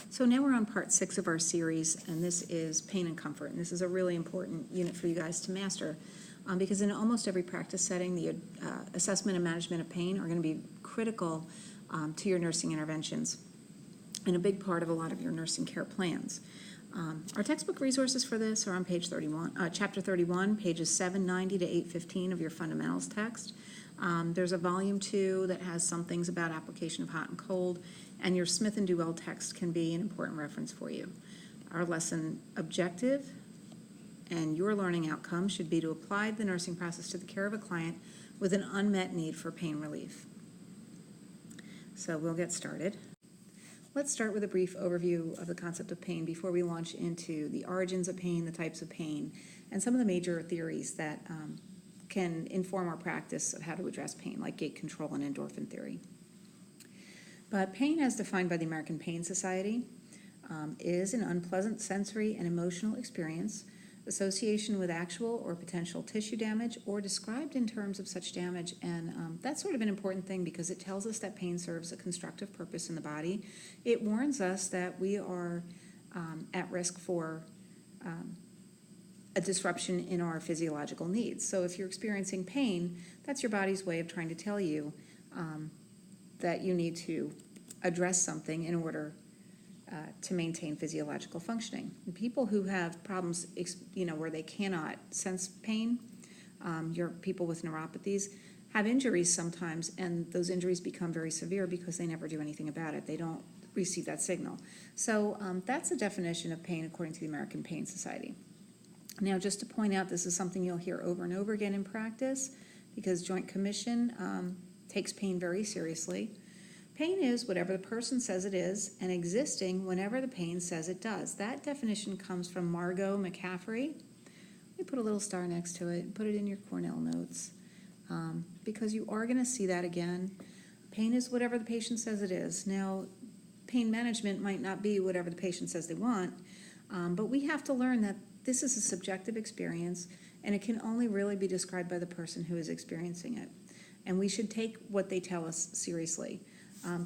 So now we're on part 6 of our series, and this is pain and comfort. And this is a really important unit for you guys to master because in almost every practice setting, the assessment and management of pain are going to be critical to your nursing interventions and a big part of a lot of your nursing care plans. Our textbook resources for this are on page 31, chapter 31, pages 790 to 815 of your fundamentals text. There's a volume 2 that has some things about application of hot and cold, and your Smith and Duell text can be an important reference for you. Our lesson objective and your learning outcome should be to apply the nursing process to the care of a client with an unmet need for pain relief. So we'll get started. Let's start with a brief overview of the concept of pain before we launch into the origins of pain, the types of pain, and some of the major theories that can inform our practice of how to address pain, like gait control and endorphin theory. But pain, as defined by the American Pain Society, is an unpleasant sensory and emotional experience, association with actual or potential tissue damage, or described in terms of such damage. And that's sort of an important thing because it tells us that pain serves a constructive purpose in the body. It warns us that we are at risk for a disruption in our physiological needs. So if you're experiencing pain, that's your body's way of trying to tell you that you need to address something in order to maintain physiological functioning. And people who have problems, where they cannot sense pain, your people with neuropathies, have injuries sometimes, and those injuries become very severe because they never do anything about it. They don't receive that signal. So that's a definition of pain according to the American Pain Society. Now, just to point out, this is something you'll hear over and over again in practice because Joint Commission takes pain very seriously. Pain is whatever the person says it is and existing whenever the pain says it does. That definition comes from Margot McCaffrey. We put a little star next to it and put it in your Cornell notes because you are going to see that again. Pain is whatever the patient says it is. Now, pain management might not be whatever the patient says they want, but we have to learn that this is a subjective experience and it can only really be described by the person who is experiencing it. And we should take what they tell us seriously.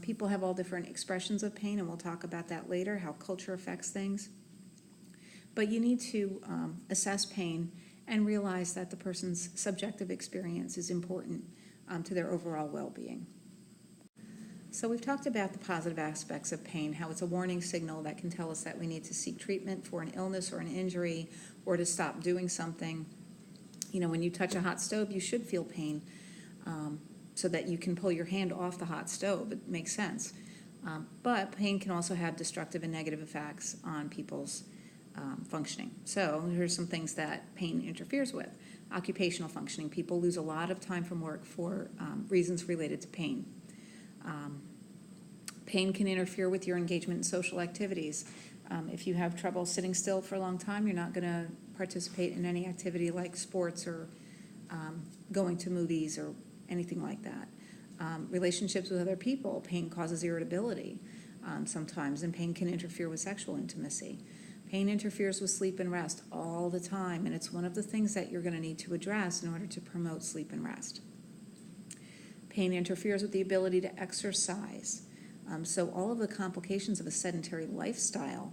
People have all different expressions of pain, and we'll talk about that later, how culture affects things. But you need to assess pain and realize that the person's subjective experience is important to their overall well-being. So we've talked about the positive aspects of pain, how it's a warning signal that can tell us that we need to seek treatment for an illness or an injury or to stop doing something. When you touch a hot stove, you should feel pain. So that you can pull your hand off the hot stove. It makes sense. But pain can also have destructive and negative effects on people's functioning. So here's some things that pain interferes with. Occupational functioning. People lose a lot of time from work for reasons related to pain. Pain can interfere with your engagement in social activities. If you have trouble sitting still for a long time, you're not going to participate in any activity like sports or going to movies or anything like that. Relationships with other people, pain causes irritability sometimes, and pain can interfere with sexual intimacy. Pain interferes with sleep and rest all the time, and it's one of the things that you're going to need to address in order to promote sleep and rest. Pain interferes with the ability to exercise. So all of the complications of a sedentary lifestyle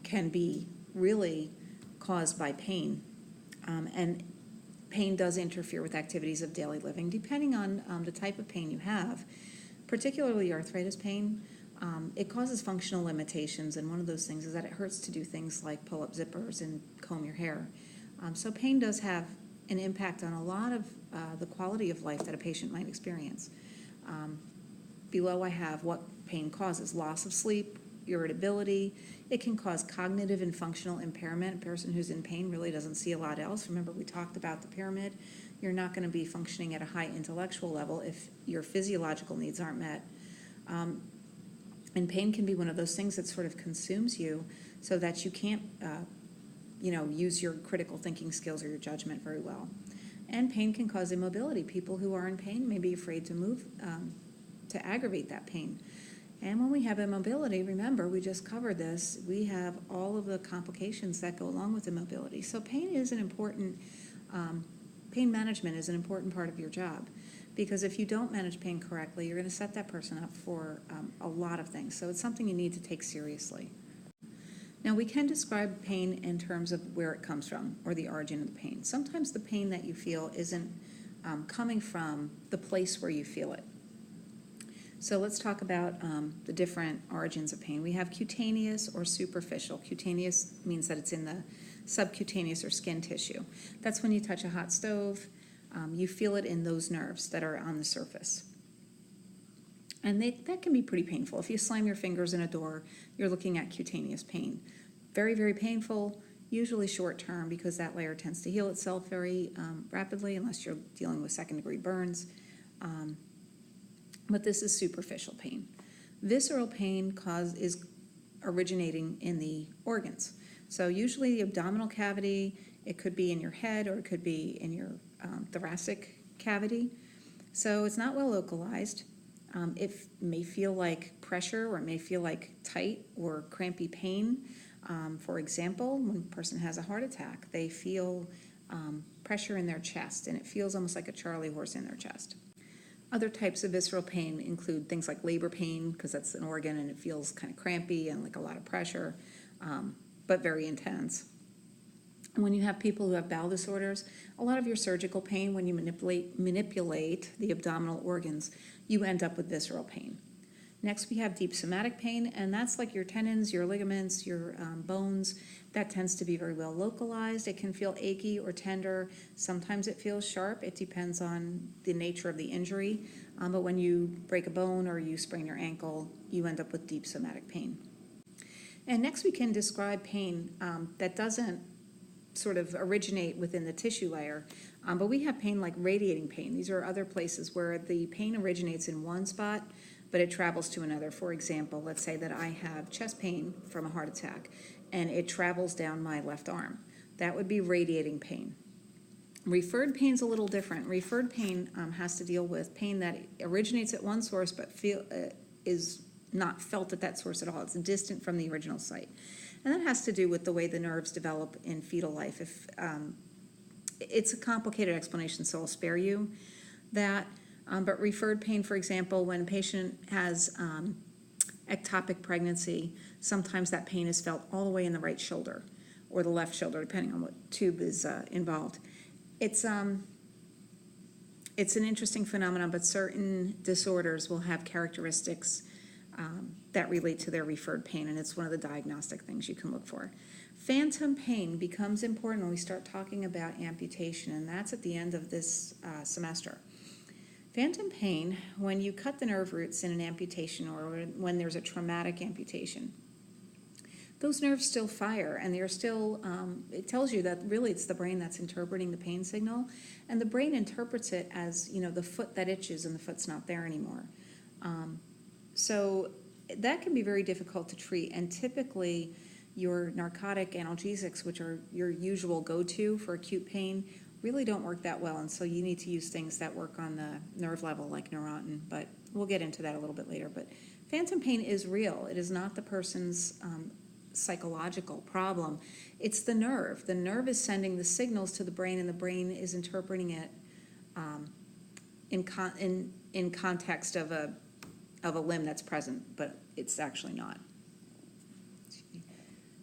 can be really caused by pain. And pain does interfere with activities of daily living, depending on the type of pain you have. Particularly arthritis pain, it causes functional limitations, and one of those things is that it hurts to do things like pull up zippers and comb your hair. So pain does have an impact on a lot of the quality of life that a patient might experience. Below I have what pain causes: loss of sleep, irritability. It can cause cognitive and functional impairment. A person who's in pain really doesn't see a lot else. Remember, we talked about the pyramid. You're not going to be functioning at a high intellectual level if your physiological needs aren't met. And pain can be one of those things that sort of consumes you so that you can't, use your critical thinking skills or your judgment very well. And pain can cause immobility. People who are in pain may be afraid to move to aggravate that pain. And when we have immobility, remember, we just covered this, we have all of the complications that go along with immobility. So pain is an important, pain management is an important part of your job. because if you don't manage pain correctly, you're going to set that person up for a lot of things. So it's something you need to take seriously. Now, we can describe pain in terms of where it comes from or the origin of the pain. Sometimes the pain that you feel isn't coming from the place where you feel it. So let's talk about the different origins of pain. We have cutaneous or superficial. Cutaneous means that it's in the subcutaneous or skin tissue. That's when you touch a hot stove. You feel it in those nerves that are on the surface. And that can be pretty painful. If you slam your fingers in a door, you're looking at cutaneous pain. Very, very painful, usually short term because that layer tends to heal itself very rapidly unless you're dealing with second-degree burns. But this is superficial pain. Visceral pain is originating in the organs. So usually the abdominal cavity, it could be in your head or it could be in your thoracic cavity. So it's not well localized. It may feel like pressure or it may feel like tight or crampy pain. For example, when a person has a heart attack, they feel pressure in their chest and it feels almost like a Charlie horse in their chest. Other types of visceral pain include things like labor pain, because that's an organ and it feels kind of crampy and like a lot of pressure, but very intense. And when you have people who have bowel disorders, a lot of your surgical pain, when you manipulate the abdominal organs, you end up with visceral pain. Next, we have deep somatic pain, and that's like your tendons, your ligaments, your bones. That tends to be very well localized. It can feel achy or tender. Sometimes it feels sharp. It depends on the nature of the injury. But when you break a bone or you sprain your ankle, you end up with deep somatic pain. And next, we can describe pain that doesn't sort of originate within the tissue layer, but we have pain like radiating pain. These are other places where the pain originates in one spot, but it travels to another. For example, let's say that I have chest pain from a heart attack, and it travels down my left arm. That would be radiating pain. Referred pain is a little different. Referred pain has to deal with pain that originates at one source, but is not felt at that source at all. It's distant from the original site. And that has to do with the way the nerves develop in fetal life. It's a complicated explanation, so I'll spare you that. But referred pain, for example, when a patient has ectopic pregnancy, sometimes that pain is felt all the way in the right shoulder or the left shoulder, depending on what tube is involved. It's an interesting phenomenon, but certain disorders will have characteristics that relate to their referred pain, and it's one of the diagnostic things you can look for. Phantom pain becomes important when we start talking about amputation, and that's at the end of this semester. Phantom pain, when you cut the nerve roots in an amputation or when there's a traumatic amputation, those nerves still fire, and they're still, it tells you that really it's the brain that's interpreting the pain signal, and the brain interprets it as, the foot that itches and the foot's not there anymore. So that can be very difficult to treat, and typically your narcotic analgesics, which are your usual go-to for acute pain, really don't work that well, and so you need to use things that work on the nerve level like Neurontin, but we'll get into that a little bit later. But phantom pain is real. It is not the person's psychological problem. It's the nerve. The nerve is sending the signals to the brain, and the brain is interpreting it in context of a limb that's present, but it's actually not.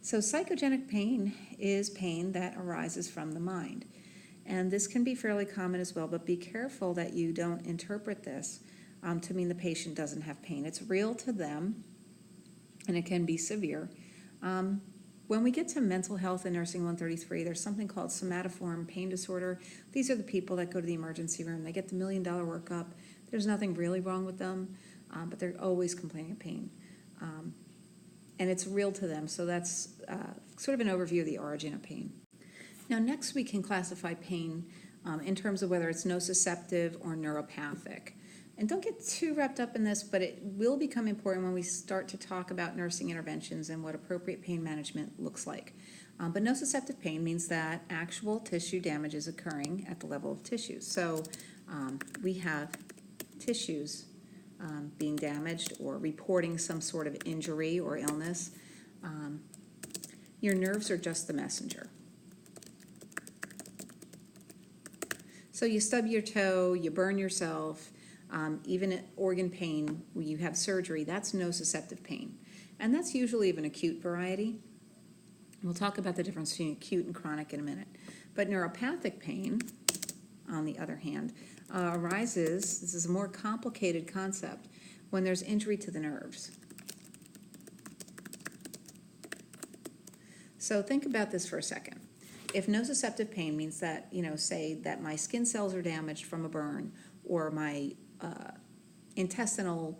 So psychogenic pain is pain that arises from the mind. And this can be fairly common as well, but be careful that you don't interpret this to mean the patient doesn't have pain. It's real to them, and it can be severe. When we get to mental health in Nursing 133, there's something called somatoform pain disorder. These are the people that go to the emergency room. They get the $1 million workup. There's nothing really wrong with them, but they're always complaining of pain. And it's real to them, so that's sort of an overview of the origin of pain. Now, next we can classify pain in terms of whether it's nociceptive or neuropathic. And don't get too wrapped up in this, but it will become important when we start to talk about nursing interventions and what appropriate pain management looks like. But nociceptive pain means that actual tissue damage is occurring at the level of tissues. So we have tissues being damaged or reporting some sort of injury or illness. Your nerves are just the messenger. So you stub your toe, you burn yourself, even organ pain, when you have surgery, that's nociceptive pain. And that's usually of an acute variety. We'll talk about the difference between acute and chronic in a minute. But neuropathic pain, on the other hand, arises, this is a more complicated concept, when there's injury to the nerves. So think about this for a second. If nociceptive pain means that, say that my skin cells are damaged from a burn, or my intestinal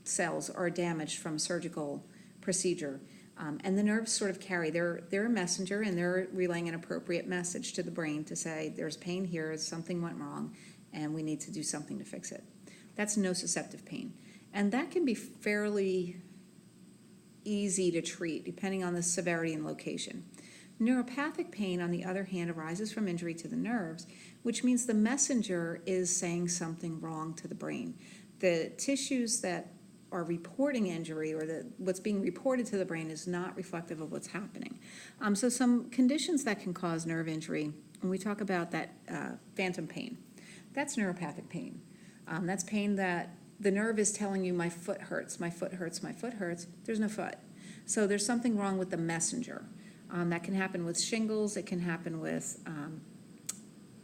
cells are damaged from a surgical procedure, and the nerves sort of carry, they're a messenger, and they're relaying an appropriate message to the brain to say, there's pain here, something went wrong, and we need to do something to fix it. That's nociceptive pain. And that can be fairly easy to treat, depending on the severity and location. Neuropathic pain, on the other hand, arises from injury to the nerves, which means the messenger is saying something wrong to the brain. The tissues that are reporting injury, or what's being reported to the brain, is not reflective of what's happening. So some conditions that can cause nerve injury, when we talk about that phantom pain, that's neuropathic pain. That's pain that the nerve is telling you, my foot hurts, my foot hurts, my foot hurts. There's no foot. So there's something wrong with the messenger. That can happen with shingles. It can happen with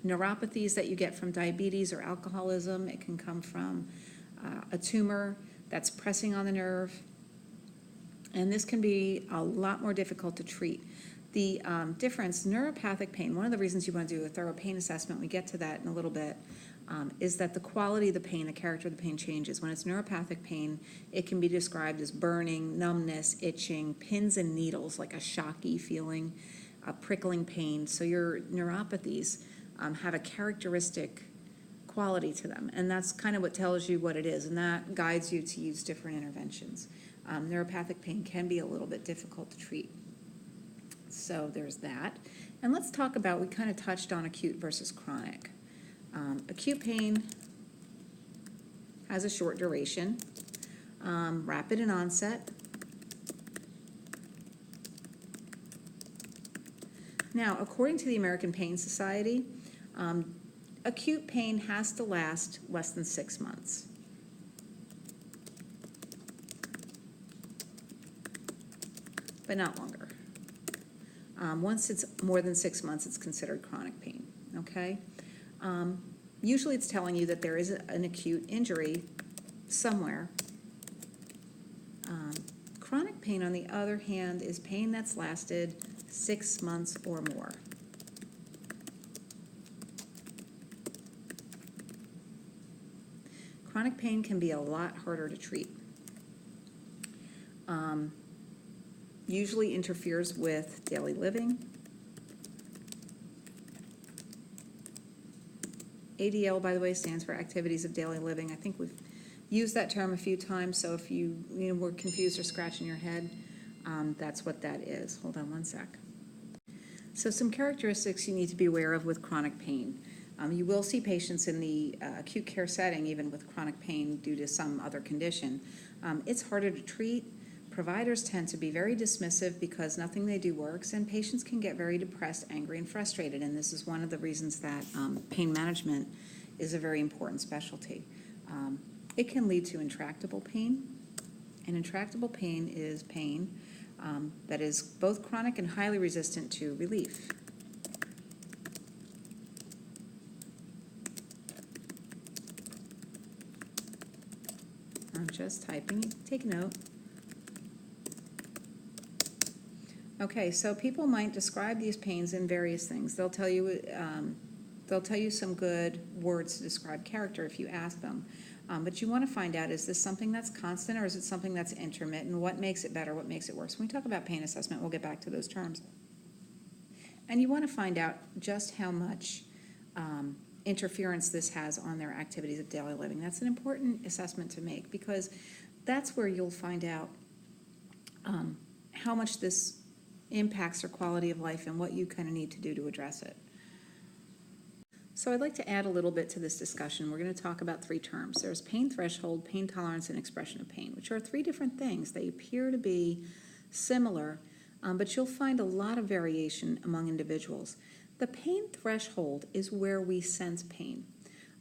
neuropathies that you get from diabetes or alcoholism. It can come from a tumor that's pressing on the nerve. And this can be a lot more difficult to treat. The difference, neuropathic pain, one of the reasons you want to do a thorough pain assessment, we get to that in a little bit, is that the quality of the pain, the character of the pain changes. When it's neuropathic pain, it can be described as burning, numbness, itching, pins and needles, like a shocky feeling, a prickling pain. So your neuropathies have a characteristic quality to them, and that's kind of what tells you what it is, and that guides you to use different interventions. Neuropathic pain can be a little bit difficult to treat. So there's that. And let's talk about, we kind of touched on acute versus chronic. Acute pain has a short duration, rapid in onset. Now, according to the American Pain Society, acute pain has to last less than 6 months. But not longer. Once it's more than 6 months, it's considered chronic pain, okay? Usually it's telling you that there is an acute injury somewhere. Chronic pain, on the other hand, is pain that's lasted 6 months or more. Chronic pain can be a lot harder to treat. Usually interferes with daily living. ADL, by the way, stands for activities of daily living. I think we've used that term a few times, so if you were confused or scratching your head, that's what that is. Hold on one sec. So some characteristics you need to be aware of with chronic pain. You will see patients in the acute care setting, even with chronic pain due to some other condition. It's harder to treat. Providers tend to be very dismissive because nothing they do works, and patients can get very depressed, angry, and frustrated, and this is one of the reasons that pain management is a very important specialty. It can lead to intractable pain, and intractable pain is pain that is both chronic and highly resistant to relief. I'm just typing. Take a note. Okay, so people might describe these pains in various things. They'll tell you some good words to describe character if you ask them. But you want to find out, is this something that's constant or is it something that's intermittent? What makes it better? What makes it worse? When we talk about pain assessment, we'll get back to those terms. And you want to find out just how much interference this has on their activities of daily living. That's an important assessment to make because that's where you'll find out how much this impacts their quality of life and what you kind of need to do to address it. So I'd like to add a little bit to this discussion. We're going to talk about 3 terms. There's pain threshold, pain tolerance, and expression of pain, which are 3 different things. They appear to be similar, but you'll find a lot of variation among individuals. The pain threshold is where we sense pain.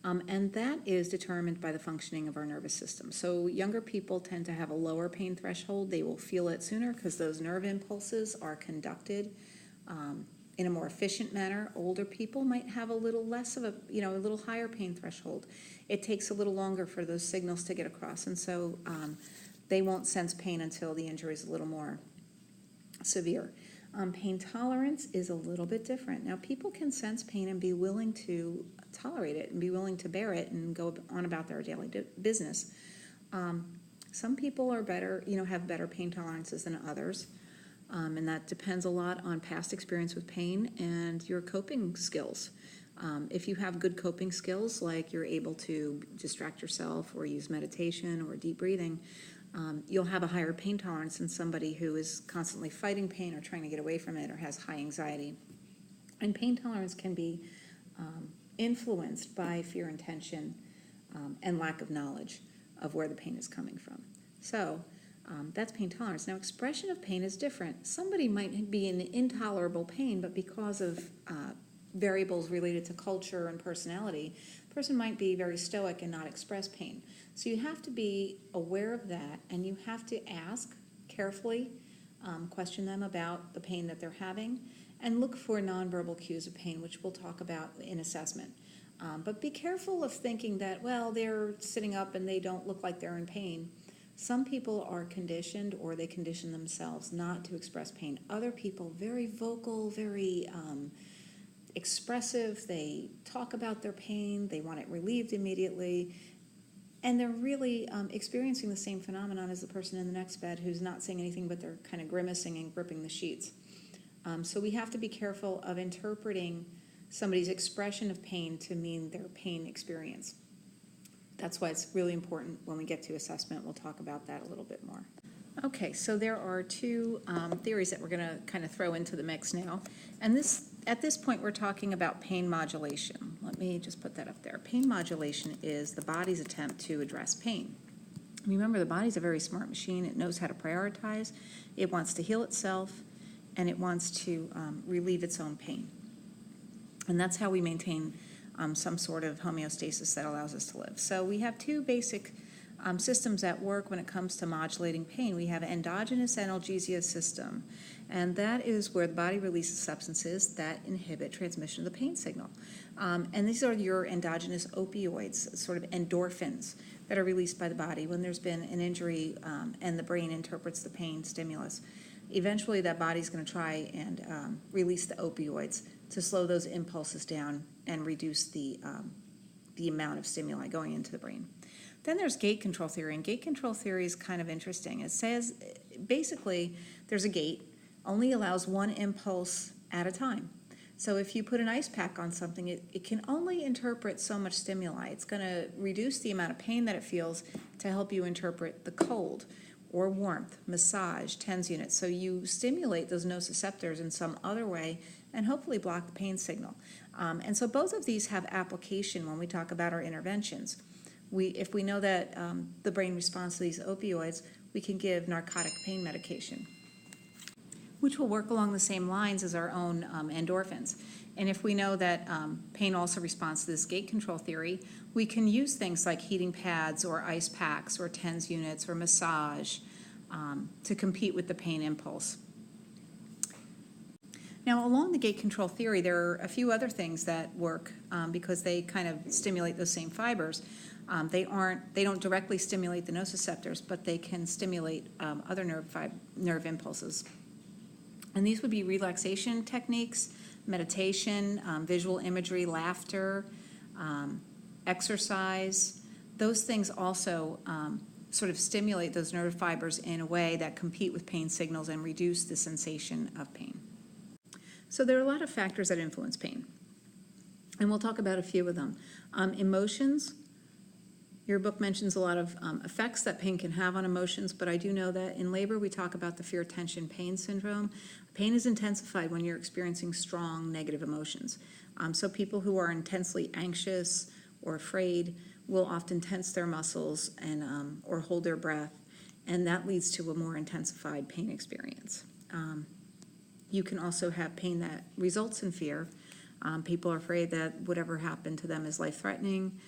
And that is determined by the functioning of our nervous system. So younger people tend to have a lower pain threshold. They will feel it sooner because those nerve impulses are conducted in a more efficient manner. Older people might have a little less of a little higher pain threshold. It takes a little longer for those signals to get across, and so they won't sense pain until the injury is a little more severe. Pain tolerance is a little bit different. Now, people can sense pain and be willing to tolerate it and be willing to bear it and go on about their daily business. Some people are better, have better pain tolerances than others, and that depends a lot on past experience with pain and your coping skills. If you have good coping skills, like you're able to distract yourself or use meditation or deep breathing, you'll have a higher pain tolerance than somebody who is constantly fighting pain or trying to get away from it or has high anxiety. And pain tolerance can be influenced by fear and tension and lack of knowledge of where the pain is coming from. So that's pain tolerance. Now, expression of pain is different. Somebody might be in intolerable pain, but because of variables related to culture and personality, the person might be very stoic and not express pain. So you have to be aware of that, and you have to ask carefully, question them about the pain that they're having, and look for nonverbal cues of pain, which we'll talk about in assessment. But be careful of thinking that, well, they're sitting up and they don't look like they're in pain. Some people are conditioned, or they condition themselves not to express pain. Other people, very vocal, very expressive, they talk about their pain, they want it relieved immediately, and they're really experiencing the same phenomenon as the person in the next bed who's not saying anything, but they're kind of grimacing and gripping the sheets. So we have to be careful of interpreting somebody's expression of pain to mean their pain experience. That's why it's really important when we get to assessment. We'll talk about that a little bit more. Okay, so there are two theories that we're going to kind of throw into the mix now. And at this point, we're talking about pain modulation. Let me just put that up there. Pain modulation is the body's attempt to address pain. Remember, the body's a very smart machine. It knows how to prioritize. It wants to heal itself, and it wants to relieve its own pain. And that's how we maintain some sort of homeostasis that allows us to live. So we have two basic systems at work when it comes to modulating pain. We have endogenous analgesia system, and that is where the body releases substances that inhibit transmission of the pain signal. And these are your endogenous opioids, sort of endorphins, that are released by the body when there's been an injury and the brain interprets the pain stimulus. Eventually, that body's going to try and release the opioids to slow those impulses down and reduce the amount of stimuli going into the brain. Then there's gate control theory, and gate control theory is kind of interesting. It says, basically, there's a gate, only allows one impulse at a time. So if you put an ice pack on something, it can only interpret so much stimuli. It's going to reduce the amount of pain that it feels to help you interpret the cold or warmth, massage, TENS units. So you stimulate those nociceptors in some other way and hopefully block the pain signal. And so both of these have application when we talk about our interventions. If we know that the brain responds to these opioids, we can give narcotic pain medication, which will work along the same lines as our own endorphins. And if we know that pain also responds to this gate control theory, we can use things like heating pads or ice packs or TENS units or massage to compete with the pain impulse. Now, along the gate control theory, there are a few other things that work because they kind of stimulate those same fibers. They don't directly stimulate the nociceptors, but they can stimulate other nerve impulses. And these would be relaxation techniques, meditation, visual imagery, laughter, exercise. Those things also sort of stimulate those nerve fibers in a way that compete with pain signals and reduce the sensation of pain. So there are a lot of factors that influence pain, and we'll talk about a few of them. Emotions. Your book mentions a lot of effects that pain can have on emotions, but I do know that in labor we talk about the fear, tension, pain syndrome. Pain is intensified when you're experiencing strong negative emotions. So people who are intensely anxious or afraid will often tense their muscles and or hold their breath, and that leads to a more intensified pain experience. You can also have pain that results in fear. People are afraid that whatever happened to them is life-threatening,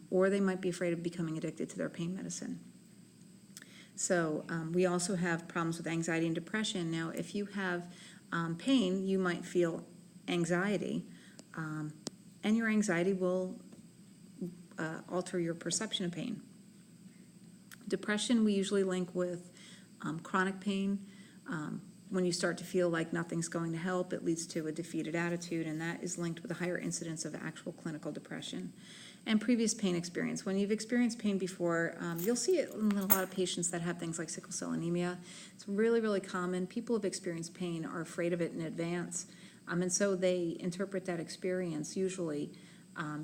or they might be afraid of becoming addicted to their pain medicine. So we also have problems with anxiety and depression. Now, if you have pain, you might feel anxiety, and your anxiety will alter your perception of pain. Depression we usually link with chronic pain. When you start to feel like nothing's going to help, it leads to a defeated attitude, and that is linked with a higher incidence of actual clinical depression. And previous pain experience. When you've experienced pain before, you'll see it in a lot of patients that have things like sickle cell anemia. It's really, really common. People who've experienced pain are afraid of it in advance, and so they interpret that experience. Usually,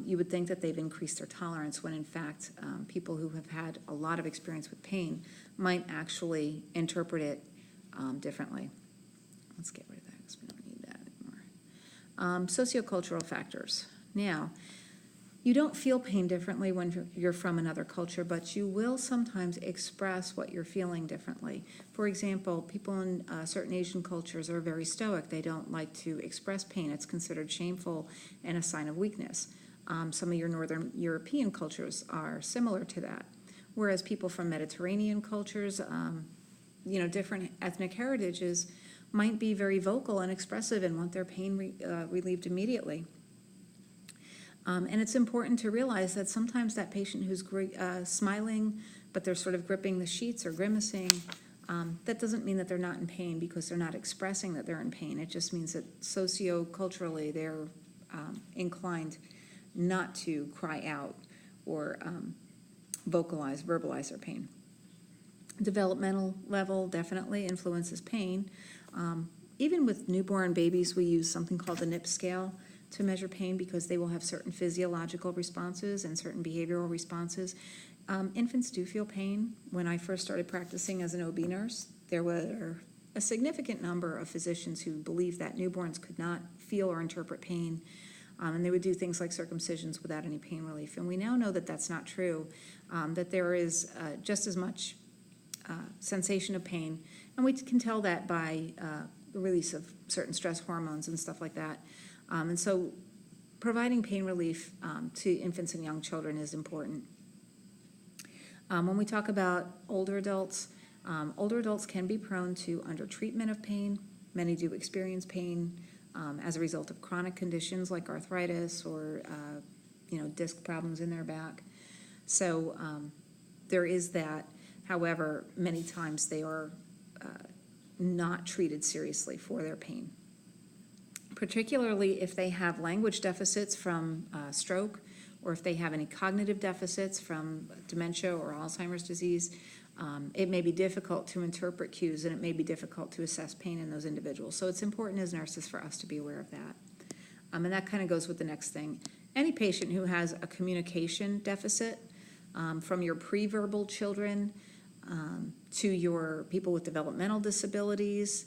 you would think that they've increased their tolerance, when in fact, people who have had a lot of experience with pain might actually interpret it differently. Let's get rid of that because we don't need that anymore. Sociocultural factors. Now, you don't feel pain differently when you're from another culture, but you will sometimes express what you're feeling differently. For example, people in certain Asian cultures are very stoic. They don't like to express pain. It's considered shameful and a sign of weakness. Some of your Northern European cultures are similar to that, whereas people from Mediterranean cultures, different ethnic heritages, might be very vocal and expressive and want their pain relieved immediately. And it's important to realize that sometimes that patient who's smiling, but they're sort of gripping the sheets or grimacing, that doesn't mean that they're not in pain because they're not expressing that they're in pain. It just means that socioculturally they're inclined not to cry out or verbalize their pain. Developmental level definitely influences pain. Even with newborn babies, we use something called the NIP scale to measure pain because they will have certain physiological responses and certain behavioral responses. Infants do feel pain. When I first started practicing as an OB nurse, there were a significant number of physicians who believed that newborns could not feel or interpret pain, and they would do things like circumcisions without any pain relief. And we now know that that's not true, that there is just as much sensation of pain, and we can tell that by the release of certain stress hormones and stuff like that. And so providing pain relief to infants and young children is important. When we talk about older adults can be prone to undertreatment of pain. Many do experience pain as a result of chronic conditions like arthritis or disc problems in their back. So there is that. However, many times they are not treated seriously for their pain, particularly if they have language deficits from stroke, or if they have any cognitive deficits from dementia or Alzheimer's disease. It may be difficult to interpret cues, and it may be difficult to assess pain in those individuals. So it's important as nurses for us to be aware of that. And that kind of goes with the next thing. Any patient who has a communication deficit, from your pre-verbal children to your people with developmental disabilities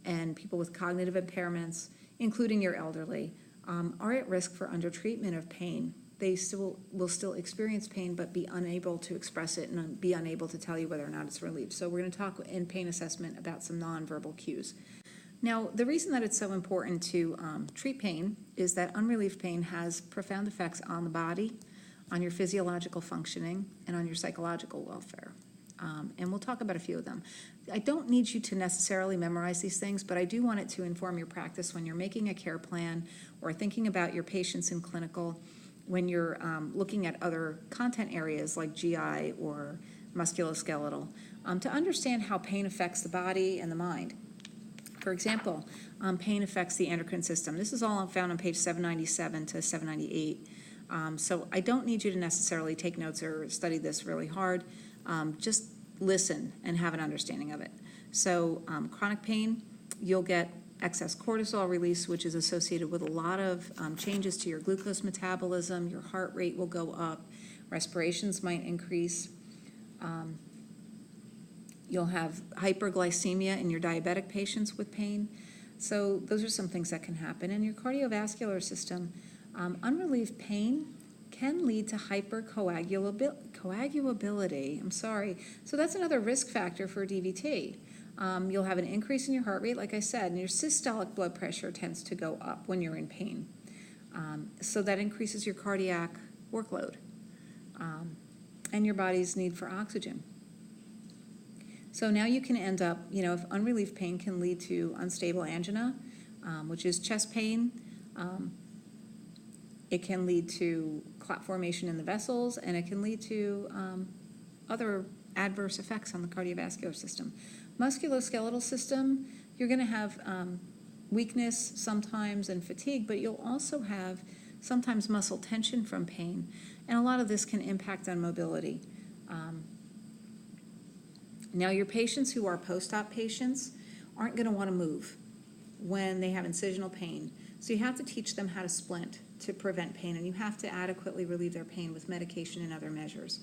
and people with cognitive impairments, including your elderly, are at risk for undertreatment of pain. They will still experience pain, but be unable to express it and be unable to tell you whether or not it's relieved. So we're going to talk in pain assessment about some nonverbal cues. Now, the reason that it's so important to treat pain is that unrelieved pain has profound effects on the body, on your physiological functioning, and on your psychological welfare. And we'll talk about a few of them. I don't need you to necessarily memorize these things, but I do want it to inform your practice when you're making a care plan or thinking about your patients in clinical, when you're looking at other content areas like GI or musculoskeletal, to understand how pain affects the body and the mind. For example, pain affects the endocrine system. This is all found on page 797 to 798. So I don't need you to necessarily take notes or study this really hard. Just listen and have an understanding of it. So chronic pain, you'll get excess cortisol release, which is associated with a lot of changes to your glucose metabolism. Your heart rate will go up. Respirations might increase. You'll have hyperglycemia in your diabetic patients with pain. So those are some things that can happen. In your cardiovascular system, unrelieved pain can lead to hypercoagulability. So that's another risk factor for DVT. You'll have an increase in your heart rate, like I said, and your systolic blood pressure tends to go up when you're in pain. So that increases your cardiac workload and your body's need for oxygen. So now you can end up, if unrelieved pain can lead to unstable angina, which is chest pain. It can lead to clot formation in the vessels, and it can lead to other adverse effects on the cardiovascular system. Musculoskeletal system, you're going to have weakness sometimes and fatigue, but you'll also have sometimes muscle tension from pain, and a lot of this can impact on mobility. Now, your patients who are post-op patients aren't going to want to move when they have incisional pain, so you have to teach them how to splint to prevent pain, and you have to adequately relieve their pain with medication and other measures.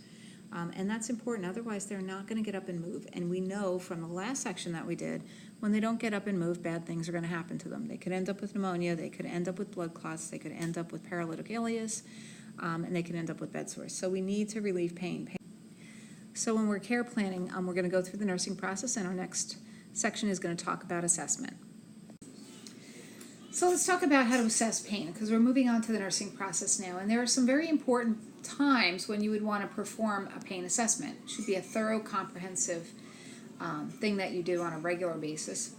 And that's important, otherwise they're not going to get up and move. And we know from the last section that we did, when they don't get up and move, bad things are going to happen to them. They could end up with pneumonia, they could end up with blood clots, they could end up with paralytic ileus, and they can end up with bed sores. So we need to relieve pain. So when we're care planning, we're going to go through the nursing process, and our next section is going to talk about assessment. So let's talk about how to assess pain, because we're moving on to the nursing process now, and there are some very important times when you would want to perform a pain assessment. It should be a thorough, comprehensive thing that you do on a regular basis.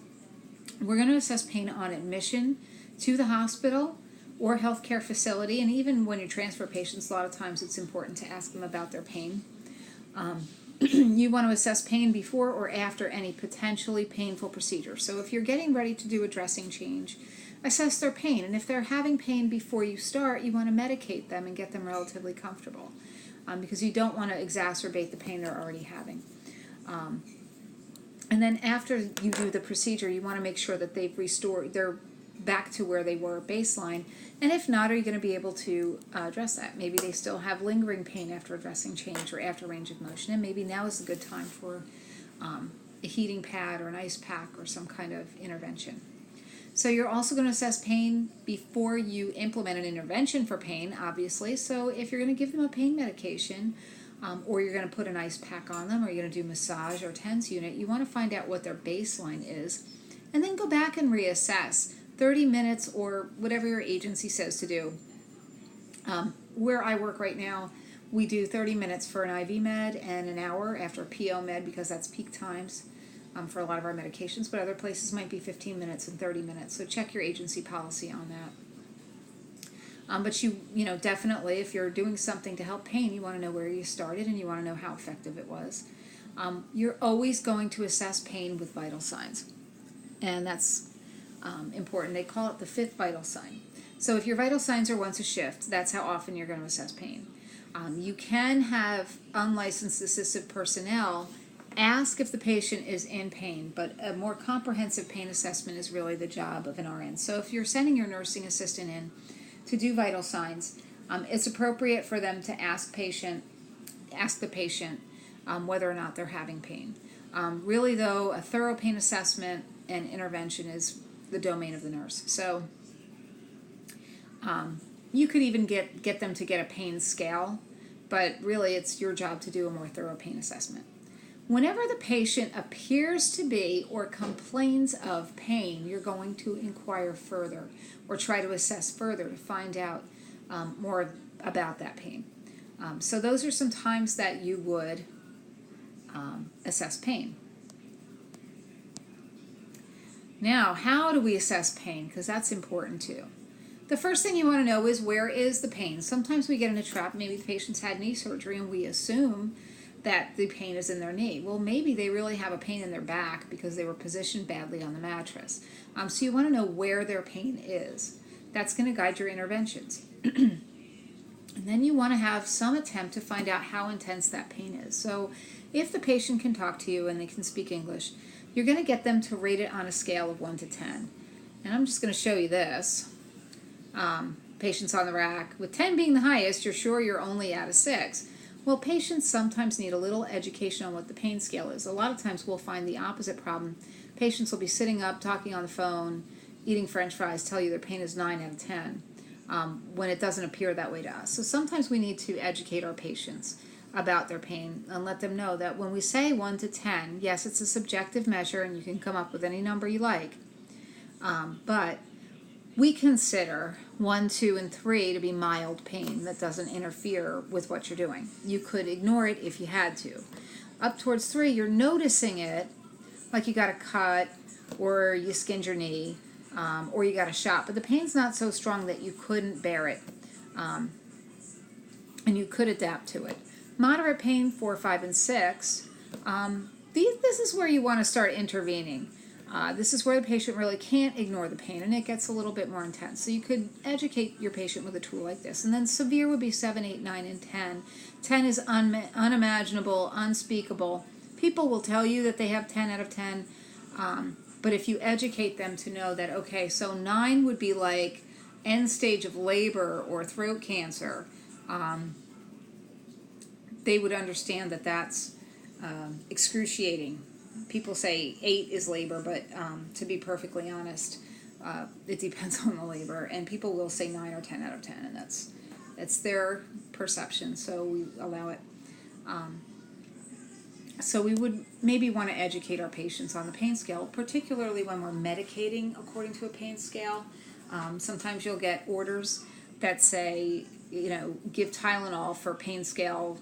We're going to assess pain on admission to the hospital or healthcare facility, and even when you transfer patients, a lot of times it's important to ask them about their pain. You want to assess pain before or after any potentially painful procedure. So if you're getting ready to do a dressing change, assess their pain, and if they're having pain before you start, you want to medicate them and get them relatively comfortable, because you don't want to exacerbate the pain they're already having. And then after you do the procedure, you want to make sure that they've restored, they're back to where they were baseline, and if not, are you going to be able to address that? Maybe they still have lingering pain after a dressing change or after range of motion, and maybe now is a good time for a heating pad or an ice pack or some kind of intervention. So you're also going to assess pain before you implement an intervention for pain, obviously. So if you're going to give them a pain medication, or you're going to put an ice pack on them, or you're going to do massage or TENS unit, you want to find out what their baseline is, and then go back and reassess 30 minutes or whatever your agency says to do. Where I work right now, we do 30 minutes for an IV med and an hour after a PO med, because that's peak times. For a lot of our medications, but other places might be 15 minutes and 30 minutes. So check your agency policy on that. But you definitely, if you're doing something to help pain, you want to know where you started and you want to know how effective it was. You're always going to assess pain with vital signs, and that's important. They call it the fifth vital sign. So if your vital signs are once a shift, that's how often you're going to assess pain. You can have unlicensed assistive personnel ask if the patient is in pain, but a more comprehensive pain assessment is really the job of an RN. So if you're sending your nursing assistant in to do vital signs, it's appropriate for them to ask the patient whether or not they're having pain. Really though, a thorough pain assessment and intervention is the domain of the nurse. So you could even get them to get a pain scale, but really it's your job to do a more thorough pain assessment. Whenever the patient appears to be or complains of pain, you're going to inquire further or try to assess further to find out more about that pain. So those are some times that you would assess pain. Now, how do we assess pain? Because that's important too. The first thing you want to know is, where is the pain? Sometimes we get in a trap, maybe the patient's had knee surgery and we assume that the pain is in their knee. Well, maybe they really have a pain in their back because they were positioned badly on the mattress. So you want to know where their pain is. That's going to guide your interventions. And then you want to have some attempt to find out how intense that pain is. So if the patient can talk to you and they can speak English, you're going to get them to rate it on a scale of 1 to 10. And I'm just going to show you this. Patients on the rack. With 10 being the highest, you're sure you're only at a 6. Well, patients sometimes need a little education on what the pain scale is. A lot of times we'll find the opposite problem. Patients will be sitting up, talking on the phone, eating French fries, tell you their pain is 9 out of 10, when it doesn't appear that way to us. So sometimes we need to educate our patients about their pain, and let them know that when we say 1 to 10, yes, it's a subjective measure and you can come up with any number you like, but we consider 1, 2, and 3 to be mild pain that doesn't interfere with what you're doing. You could ignore it if you had to. Up towards 3, you're noticing it, like you got a cut, or you skinned your knee, or you got a shot, but the pain's not so strong that you couldn't bear it, and you could adapt to it. Moderate pain, 4, 5, and 6, this is where you want to start intervening. This is where the patient really can't ignore the pain, and it gets a little bit more intense. So you could educate your patient with a tool like this. And then severe would be 7, 8, 9, and 10. 10 is unimaginable, unspeakable. People will tell you that they have 10 out of 10, but if you educate them to know that, okay, so 9 would be like end stage of labor or throat cancer, they would understand that that's excruciating. People say 8 is labor, but to be perfectly honest, it depends on the labor, and people will say 9 or 10 out of 10, and that's their perception, so we allow it. So we would maybe want to educate our patients on the pain scale, particularly when we're medicating according to a pain scale. Sometimes you'll get orders that say, give Tylenol for pain scale,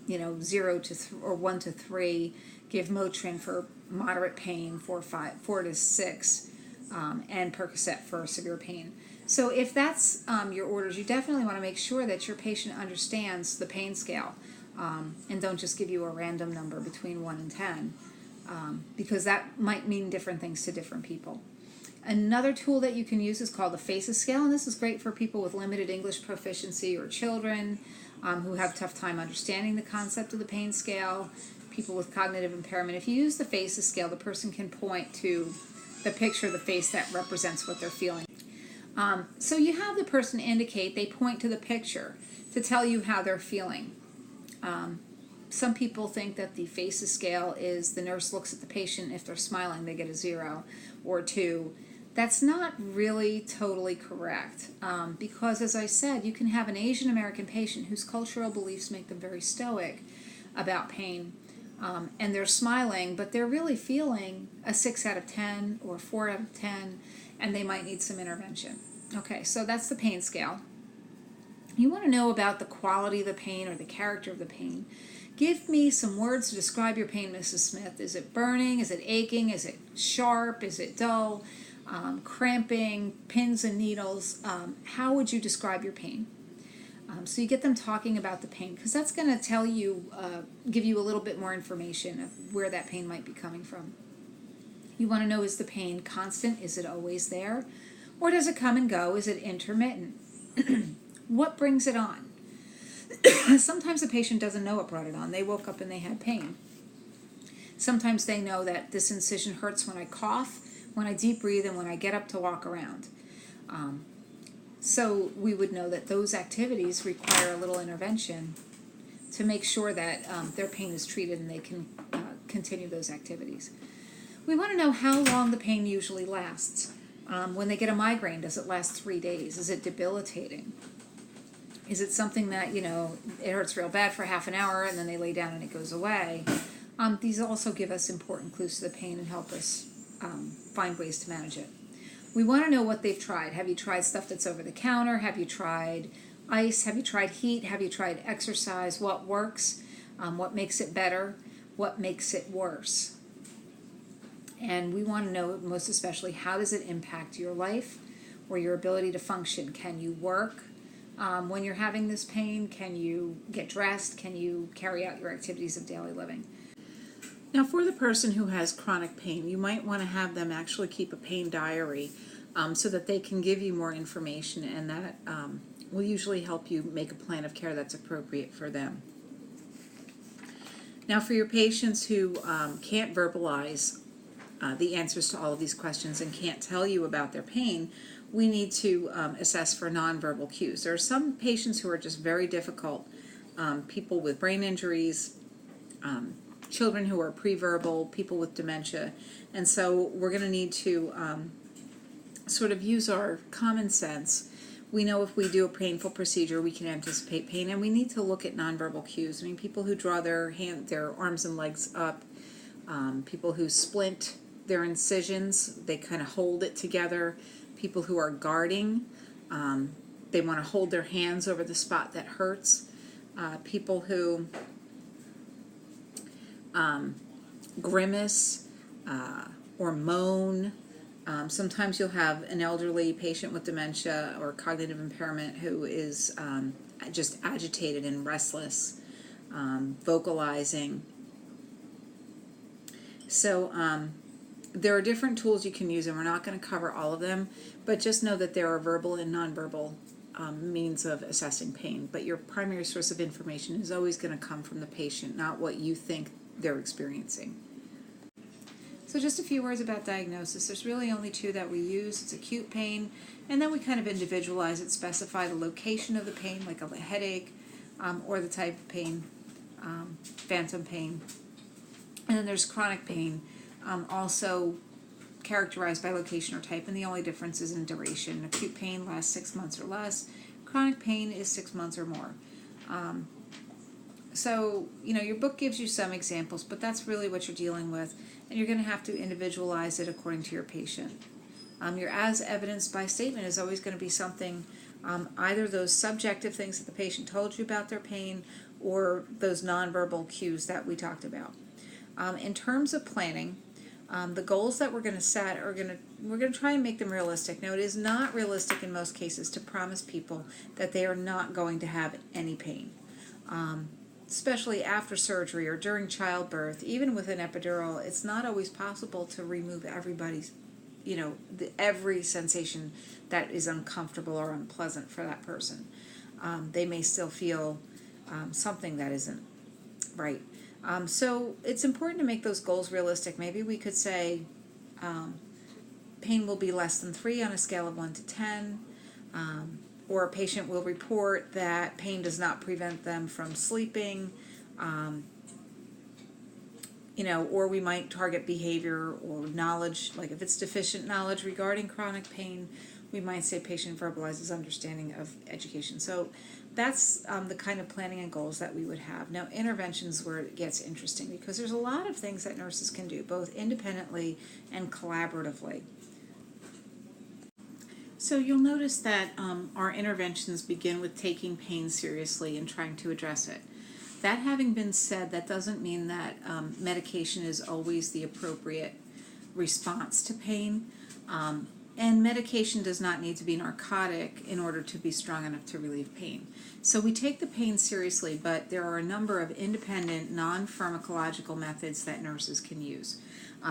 0 to or 1 to 3. Give Motrin for moderate pain, 4 to 6, and Percocet for severe pain. So if that's your orders, you definitely want to make sure that your patient understands the pain scale, and don't just give you a random number between 1 and 10, because that might mean different things to different people. Another tool that you can use is called the FACES scale, and this is great for people with limited English proficiency or children who have a tough time understanding the concept of the pain scale, people with cognitive impairment. If you use the FACES scale, the person can point to the picture of the face that represents what they're feeling. So you have the person indicate, they point to the picture to tell you how they're feeling. Some people think that the FACES scale is the nurse looks at the patient, if they're smiling they get a 0 or 2. That's not really totally correct, because as I said, you can have an Asian American patient whose cultural beliefs make them very stoic about pain, and they're smiling, but they're really feeling a 6 out of 10 or 4 out of 10, and they might need some intervention. Okay, so that's the pain scale. You want to know about the quality of the pain or the character of the pain. Give me some words to describe your pain, Mrs. Smith. Is it burning? Is it aching? Is it sharp? Is it dull? Cramping? Pins and needles? How would you describe your pain? So you get them talking about the pain, because that's going to tell you, give you a little bit more information of where that pain might be coming from. You want to know, is the pain constant? Is it always there? Or does it come and go? Is it intermittent? What brings it on? Sometimes the patient doesn't know what brought it on. They woke up and they had pain. Sometimes they know that this incision hurts when I cough, when I deep breathe, and when I get up to walk around. So we would know that those activities require a little intervention to make sure that their pain is treated and they can continue those activities. We want to know how long the pain usually lasts. When they get a migraine, does it last 3 days? Is it debilitating? Is it something that, it hurts real bad for half an hour and then they lay down and it goes away? These also give us important clues to the pain and help us find ways to manage it. We want to know what they've tried. Have you tried stuff that's over the counter? Have you tried ice? Have you tried heat? Have you tried exercise? What works? What makes it better? What makes it worse? And we want to know, most especially, how does it impact your life or your ability to function? Can you work when you're having this pain? Can you get dressed? Can you carry out your activities of daily living? Now, for the person who has chronic pain, you might want to have them actually keep a pain diary so that they can give you more information, and that will usually help you make a plan of care that's appropriate for them. Now, for your patients who can't verbalize the answers to all of these questions and can't tell you about their pain, we need to assess for nonverbal cues. There are some patients who are just very difficult, people with brain injuries, children who are pre-verbal, people with dementia, and so we're going to need to sort of use our common sense We know if we do a painful procedure, we can anticipate pain, and we need to look at nonverbal cues. I mean, people who draw their arms and legs up, people who splint their incisions, they kind of hold it together. People who are guarding, they want to hold their hands over the spot that hurts. People who grimace or moan. Sometimes you'll have an elderly patient with dementia or cognitive impairment who is just agitated and restless, vocalizing. So there are different tools you can use, and we're not going to cover all of them, but just know that there are verbal and nonverbal means of assessing pain. But your primary source of information is always going to come from the patient, not what you think they're experiencing. So just a few words about diagnosis. There's really only two that we use. It's acute pain, and then we kind of individualize it, specify the location of the pain, like a headache, or the type of pain, phantom pain. And then there's chronic pain, also characterized by location or type, and the only difference is in duration. Acute pain lasts 6 months or less. Chronic pain is 6 months or more. So, your book gives you some examples, but that's really what you're dealing with, and you're going to have to individualize it according to your patient. Your as evidenced by statement is always going to be something, either those subjective things that the patient told you about their pain or those nonverbal cues that we talked about. In terms of planning, the goals that we're going to set we're going to try and make them realistic. Now, it is not realistic in most cases to promise people that they are not going to have any pain. Especially after surgery or during childbirth, even with an epidural, it's not always possible to remove everybody's, every sensation that is uncomfortable or unpleasant for that person. They may still feel something that isn't right. So it's important to make those goals realistic. Maybe we could say pain will be less than 3 on a scale of 1 to 10. Or a patient will report that pain does not prevent them from sleeping, or we might target behavior or knowledge, like if it's deficient knowledge regarding chronic pain, we might say patient verbalizes understanding of education. So that's the kind of planning and goals that we would have. Now, interventions where it gets interesting, because there's a lot of things that nurses can do, both independently and collaboratively. So you'll notice that our interventions begin with taking pain seriously and trying to address it. That having been said, that doesn't mean that medication is always the appropriate response to pain. And medication does not need to be narcotic in order to be strong enough to relieve pain. So we take the pain seriously, but there are a number of independent, non-pharmacological methods that nurses can use.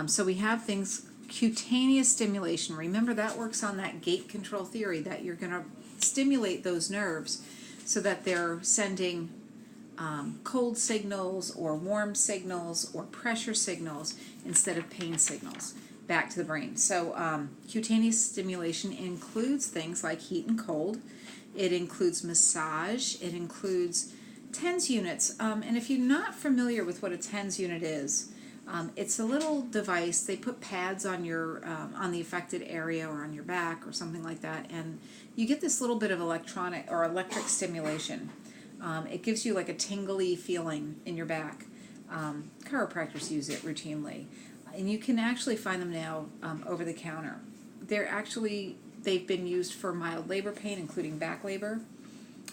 So we have things. Cutaneous stimulation, remember that works on that gate control theory, that you're going to stimulate those nerves so that they're sending cold signals or warm signals or pressure signals instead of pain signals back to the brain. So cutaneous stimulation includes things like heat and cold. It includes massage. It includes TENS units. And if you're not familiar with what a TENS unit is, it's a little device. They put pads on your on the affected area or on your back or something like that, and you get this little bit of electronic or electric stimulation. It gives you like a tingly feeling in your back. Chiropractors use it routinely, and you can actually find them now over the counter. They've been used for mild labor pain, including back labor.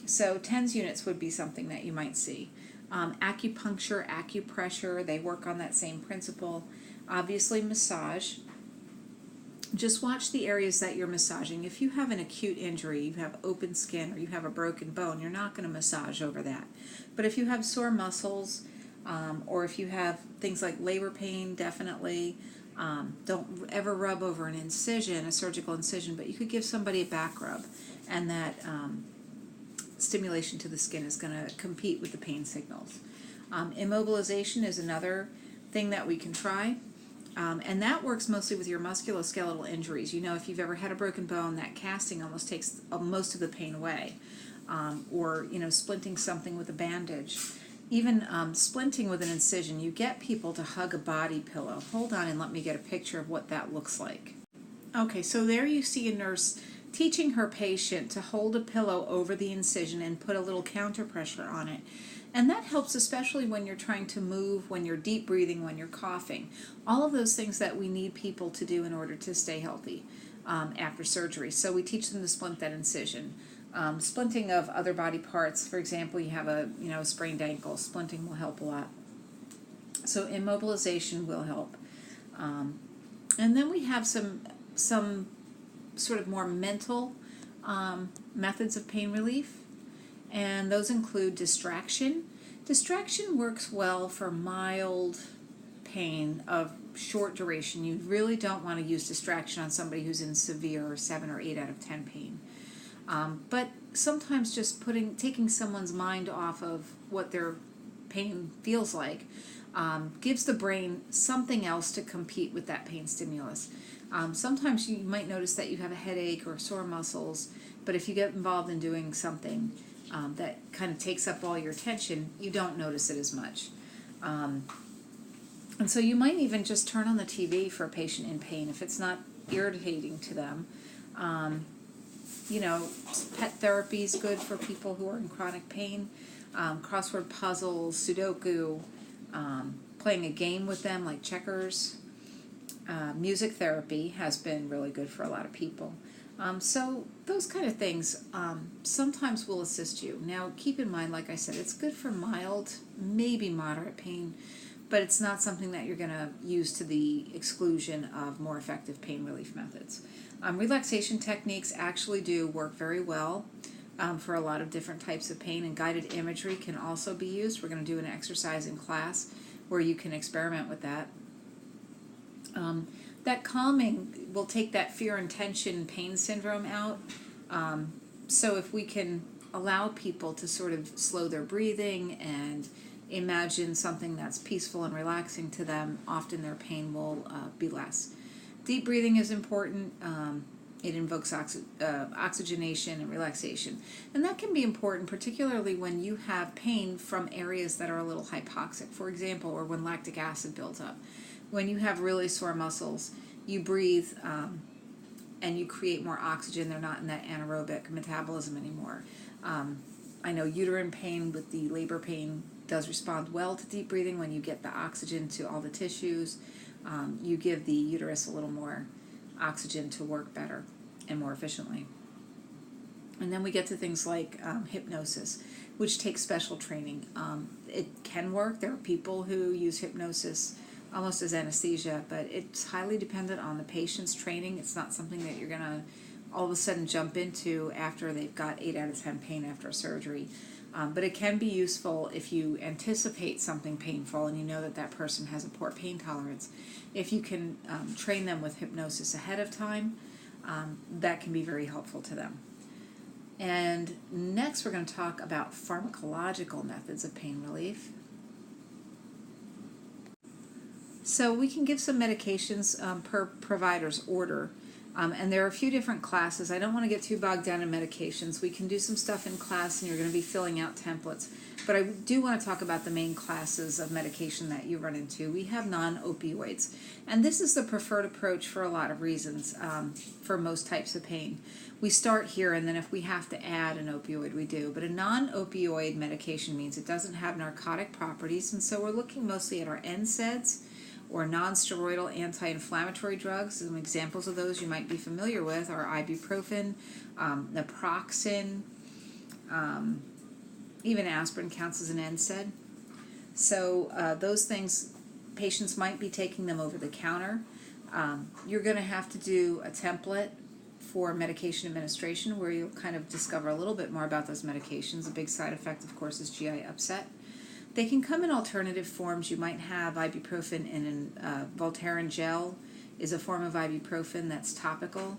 So TENS units would be something that you might see. Acupuncture, acupressure, they work on that same principle. Obviously, massage. Just watch the areas that you're massaging. If you have an acute injury, you have open skin, or you have a broken bone, you're not going to massage over that. But if you have sore muscles, or if you have things like labor pain, definitely don't ever rub over an incision, a surgical incision, but you could give somebody a back rub, and that stimulation to the skin is going to compete with the pain signals. Immobilization is another thing that we can try, and that works mostly with your musculoskeletal injuries. If you've ever had a broken bone, that casting almost takes most of the pain away, or splinting something with a bandage. Even splinting with an incision, you get people to hug a body pillow. Hold on and let me get a picture of what that looks like. Okay, so there you see a nurse teaching her patient to hold a pillow over the incision and put a little counter pressure on it. And that helps especially when you're trying to move, when you're deep breathing, when you're coughing. All of those things that we need people to do in order to stay healthy after surgery. So we teach them to splint that incision. Splinting of other body parts, for example, you have a sprained ankle, splinting will help a lot. So immobilization will help. And then we have some sort of more mental methods of pain relief, and those include distraction. Distraction works well for mild pain of short duration. You really don't want to use distraction on somebody who's in severe 7 or 8 out of 10 pain. But sometimes just taking someone's mind off of what their pain feels like gives the brain something else to compete with that pain stimulus. Sometimes you might notice that you have a headache or sore muscles, but if you get involved in doing something that kind of takes up all your attention, you don't notice it as much. And so you might even just turn on the TV for a patient in pain if it's not irritating to them. Pet therapy is good for people who are in chronic pain. Crossword puzzles, Sudoku, playing a game with them like checkers. Music therapy has been really good for a lot of people. So those kind of things sometimes will assist you. Now keep in mind, like I said, it's good for mild, maybe moderate pain, but it's not something that you're going to use to the exclusion of more effective pain relief methods. Relaxation techniques actually do work very well for a lot of different types of pain, and guided imagery can also be used. We're going to do an exercise in class where you can experiment with that. That calming will take that fear and tension pain syndrome out. So if we can allow people to sort of slow their breathing and imagine something that's peaceful and relaxing to them, often their pain will be less. Deep breathing is important. It invokes oxygenation and relaxation. And that can be important, particularly when you have pain from areas that are a little hypoxic, for example, or when lactic acid builds up. When you have really sore muscles, you breathe and you create more oxygen. They're not in that anaerobic metabolism anymore. I know uterine pain with the labor pain does respond well to deep breathing. When you get the oxygen to all the tissues, you give the uterus a little more oxygen to work better and more efficiently. And then we get to things like hypnosis, which takes special training. It can work. There are people who use hypnosis almost as anesthesia, but it's highly dependent on the patient's training. It's not something that you're going to all of a sudden jump into after they've got 8 out of 10 pain after a surgery. But it can be useful if you anticipate something painful and you know that that person has a poor pain tolerance. If you can train them with hypnosis ahead of time, that can be very helpful to them. And next we're going to talk about pharmacological methods of pain relief. So we can give some medications per provider's order. And there are a few different classes. I don't want to get too bogged down in medications. We can do some stuff in class and you're going to be filling out templates. But I do want to talk about the main classes of medication that you run into. We have non-opioids. And this is the preferred approach for a lot of reasons for most types of pain. We start here, and then if we have to add an opioid, we do. But a non-opioid medication means it doesn't have narcotic properties, and so we're looking mostly at our NSAIDs, or non-steroidal anti-inflammatory drugs. Some examples of those you might be familiar with are ibuprofen, naproxen, even aspirin counts as an NSAID. So those things, patients might be taking them over the counter. You're going to have to do a template for medication administration where you'll kind of discover a little bit more about those medications. A big side effect, of course, is GI upset. They can come in alternative forms. You might have ibuprofen in Voltaren gel is a form of ibuprofen that's topical,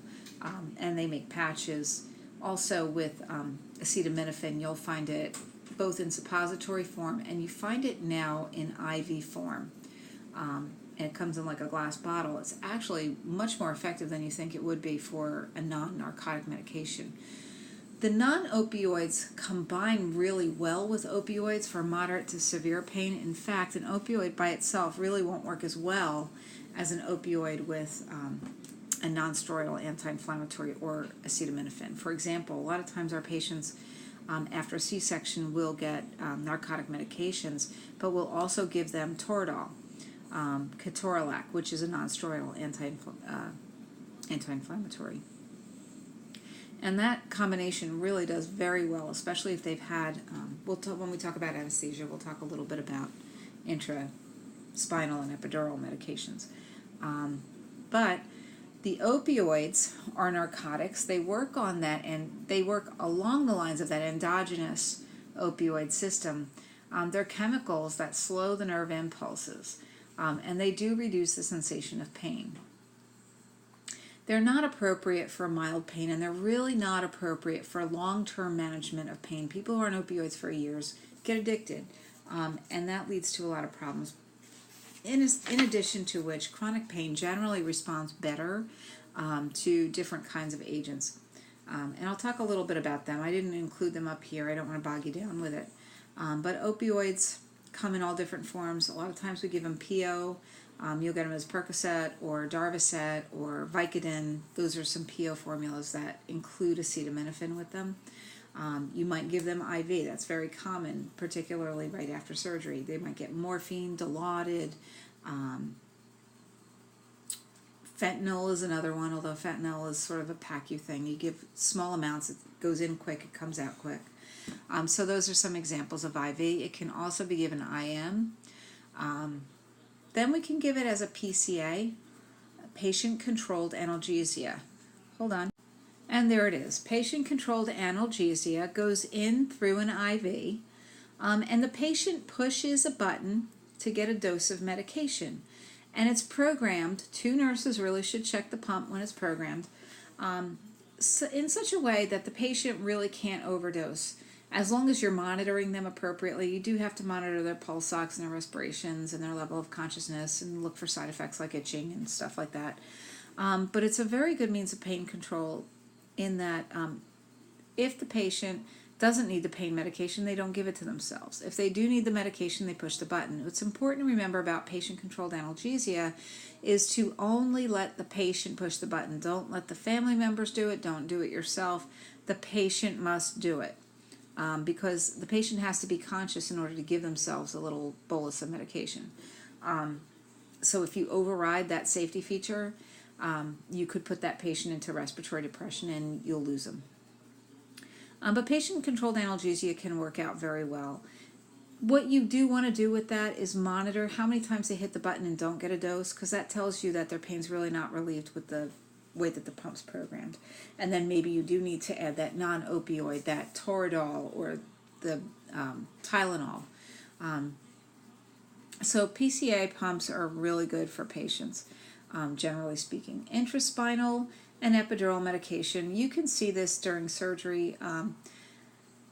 and they make patches. Also with acetaminophen, you'll find it both in suppository form, and you find it now in IV form. And it comes in like a glass bottle. It's actually much more effective than you think it would be for a non-narcotic medication. The non-opioids combine really well with opioids for moderate to severe pain. In fact, an opioid by itself really won't work as well as an opioid with a non-steroidal anti-inflammatory or acetaminophen. For example, a lot of times our patients after a C-section will get narcotic medications, but we'll also give them Toradol, ketorolac, which is a non-steroidal anti-inflammatory. And that combination really does very well, especially if they've had, when we talk about anesthesia, we'll talk a little bit about intraspinal and epidural medications. But the opioids are narcotics. They work on that, and they work along the lines of that endogenous opioid system. They're chemicals that slow the nerve impulses, and they do reduce the sensation of pain. They're not appropriate for mild pain, and they're really not appropriate for long-term management of pain. People who are on opioids for years get addicted, and that leads to a lot of problems. In addition to which, chronic pain generally responds better to different kinds of agents. And I'll talk a little bit about them. I didn't include them up here. I don't want to bog you down with it. But opioids come in all different forms. A lot of times we give them PO. You'll get them as Percocet or Darvocet or Vicodin. Those are some PO formulas that include acetaminophen with them. You might give them IV. That's very common, particularly right after surgery. They might get morphine, Dilaudid. Fentanyl is another one, although fentanyl is sort of a PACU thing. You give small amounts, it goes in quick, it comes out quick. So those are some examples of IV. It can also be given IM. Then we can give it as a PCA, patient-controlled analgesia. Hold on. And there it is. Patient-controlled analgesia goes in through an IV, and the patient pushes a button to get a dose of medication. And it's programmed. Two nurses really should check the pump when it's programmed, so in such a way that the patient really can't overdose. As long as you're monitoring them appropriately, you do have to monitor their pulse ox and their respirations and their level of consciousness and look for side effects like itching and stuff like that. But it's a very good means of pain control in that if the patient doesn't need the pain medication, they don't give it to themselves. If they do need the medication, they push the button. What's important to remember about patient-controlled analgesia is to only let the patient push the button. Don't let the family members do it. Don't do it yourself. The patient must do it. Because the patient has to be conscious in order to give themselves a little bolus of medication. So if you override that safety feature, you could put that patient into respiratory depression and you'll lose them. But patient-controlled analgesia can work out very well. What you do want to do with that is monitor how many times they hit the button and don't get a dose, because that tells you that their pain's really not relieved with the way that the pump's programmed. And then maybe you do need to add that non-opioid, that Toradol or the Tylenol. So PCA pumps are really good for patients, generally speaking. Intraspinal and epidural medication, you can see this during surgery.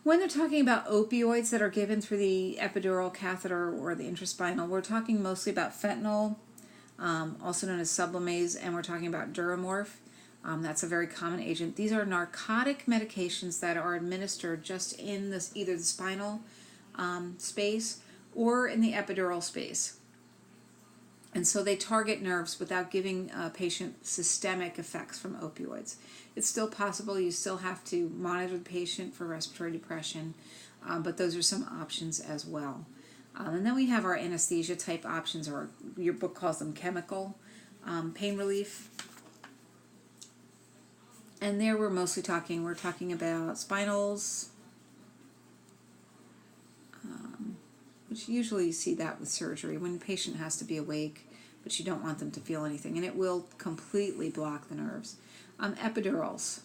When they're talking about opioids that are given through the epidural catheter or the intraspinal, we're talking mostly about fentanyl, also known as Sublimase, and we're talking about Duramorph. That's a very common agent. These are narcotic medications that are administered just in this, either the spinal space or in the epidural space. And so they target nerves without giving a patient systemic effects from opioids. It's still possible. You still have to monitor the patient for respiratory depression, but those are some options as well. And then we have our anesthesia type options, or your book calls them chemical pain relief. And there we're talking about spinals, which usually you see that with surgery when the patient has to be awake, but you don't want them to feel anything, and it will completely block the nerves. Epidurals.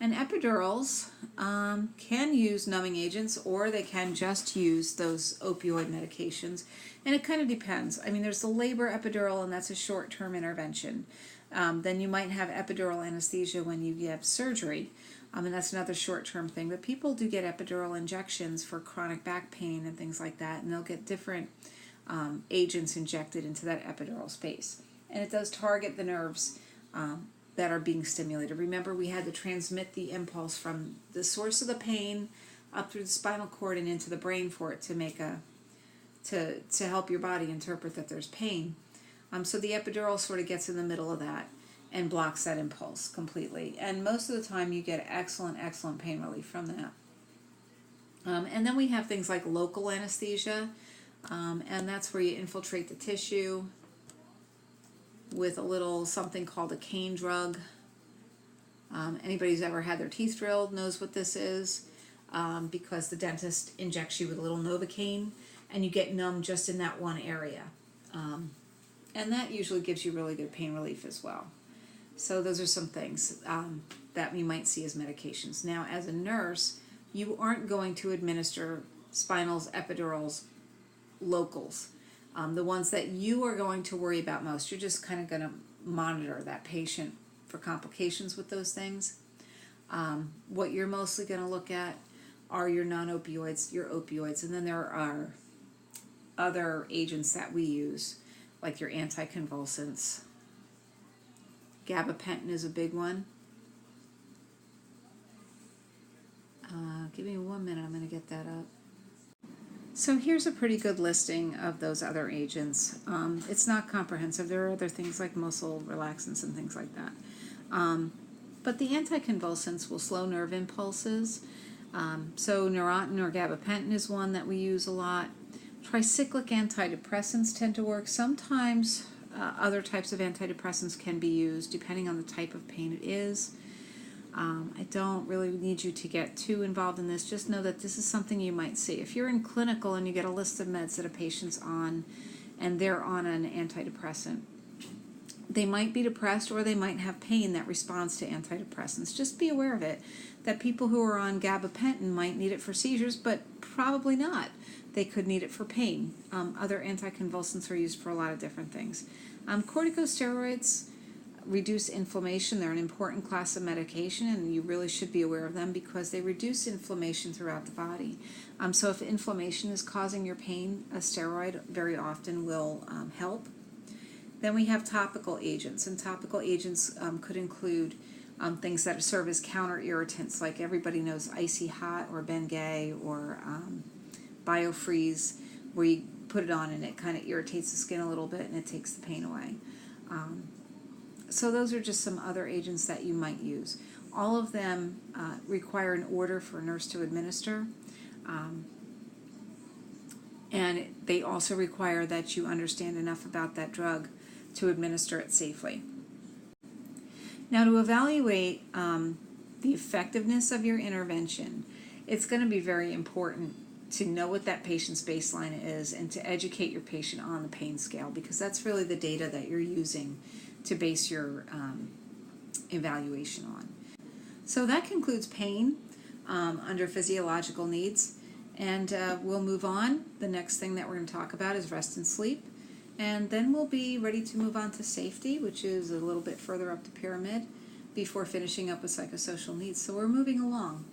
And epidurals can use numbing agents, or they can just use those opioid medications. And it kind of depends. I mean, there's the labor epidural, and that's a short-term intervention. Then you might have epidural anesthesia when you get surgery, and that's another short-term thing. But people do get epidural injections for chronic back pain and things like that, and they'll get different agents injected into that epidural space. And it does target the nerves that are being stimulated. Remember, we had to transmit the impulse from the source of the pain up through the spinal cord and into the brain for it to make to help your body interpret that there's pain. So the epidural sort of gets in the middle of that. and blocks that impulse completely. And most of the time you get excellent, excellent pain relief from that. And then we have things like local anesthesia, and that's where you infiltrate the tissue with a little something called a cane drug. Anybody who's ever had their teeth drilled knows what this is, because the dentist injects you with a little Novocaine, and you get numb just in that one area. And that usually gives you really good pain relief as well. So those are some things that you might see as medications. Now, as a nurse, you aren't going to administer spinals, epidurals, locals. The ones that you are going to worry about most, you're just kind of going to monitor that patient for complications with those things. What you're mostly going to look at are your non-opioids, your opioids, and then there are other agents that we use, like your anticonvulsants. Gabapentin is a big one. Give me 1 minute, I'm going to get that up. So here's a pretty good listing of those other agents. It's not comprehensive. There are other things like muscle relaxants and things like that. But the anticonvulsants will slow nerve impulses. So Neurontin or gabapentin is one that we use a lot. Tricyclic antidepressants tend to work. Sometimes other types of antidepressants can be used depending on the type of pain it is. I don't really need you to get too involved in this. Just know that this is something you might see. If you're in clinical and you get a list of meds that a patient's on and they're on an antidepressant, they might be depressed or they might have pain that responds to antidepressants. Just be aware of it, that people who are on gabapentin might need it for seizures, but probably not. They could need it for pain. Other anticonvulsants are used for a lot of different things. Corticosteroids reduce inflammation. They're an important class of medication, and you really should be aware of them because they reduce inflammation throughout the body. So if inflammation is causing your pain, a steroid very often will help. Then we have topical agents, and topical agents could include things that serve as counter irritants, like everybody knows Icy Hot or Bengay or Biofreeze, where you put it on and it kind of irritates the skin a little bit and it takes the pain away. So those are just some other agents that you might use. All of them require an order for a nurse to administer, and they also require that you understand enough about that drug to administer it safely. Now, to evaluate the effectiveness of your intervention, it's going to be very important to know what that patient's baseline is and to educate your patient on the pain scale, because that's really the data that you're using to base your evaluation on. So that concludes pain under physiological needs, and we'll move on. The next thing that we're going to talk about is rest and sleep, and then we'll be ready to move on to safety, which is a little bit further up the pyramid, before finishing up with psychosocial needs. So we're moving along.